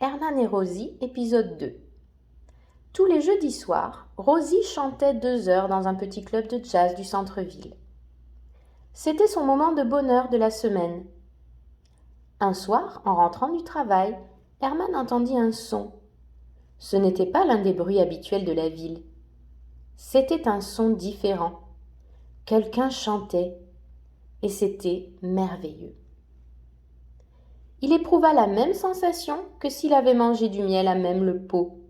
Herman et Rosie, épisode 2. Tous les jeudis soirs, Rosie chantait 2 heures dans un petit club de jazz du centre-ville. C'était son moment de bonheur de la semaine. Un soir, en rentrant du travail, Herman entendit un son. Ce n'était pas l'un des bruits habituels de la ville. C'était un son différent. Quelqu'un chantait, et c'était merveilleux. Il éprouva la même sensation que s'il avait mangé du miel à même le pot.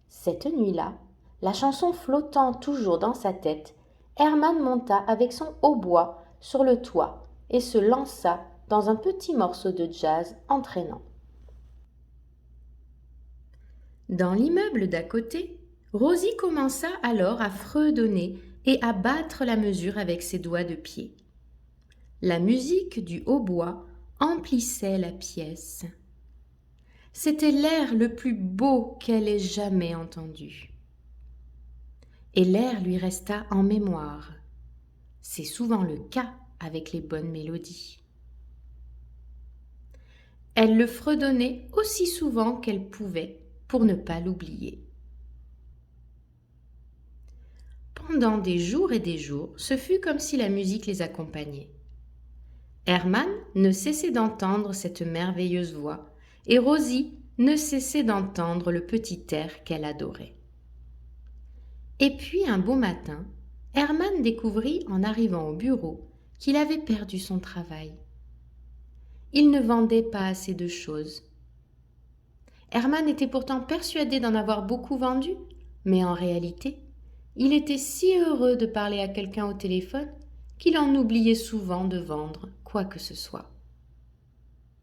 Cette nuit-là, la chanson flottant toujours dans sa tête, Herman monta avec son hautbois sur le toit et se lança dans un petit morceau de jazz entraînant. Dans l'immeuble d'à côté, Rosie commença alors à fredonner et à battre la mesure avec ses doigts de pied. La musique du hautbois emplissait la pièce. C'était l'air le plus beau qu'elle ait jamais entendu. Et l'air lui resta en mémoire. C'est souvent le cas avec les bonnes mélodies. Elle le fredonnait aussi souvent qu'elle pouvait pour ne pas l'oublier. Pendant des jours et des jours, ce fut comme si la musique les accompagnait. Herman ne cessait d'entendre cette merveilleuse voix et Rosie ne cessait d'entendre le petit air qu'elle adorait. Et puis un beau matin, Herman découvrit en arrivant au bureau qu'il avait perdu son travail. Il ne vendait pas assez de choses. Herman était pourtant persuadé d'en avoir beaucoup vendu, mais en réalité, il était si heureux de parler à quelqu'un au téléphone qu'il en oubliait souvent de vendre quoi que ce soit.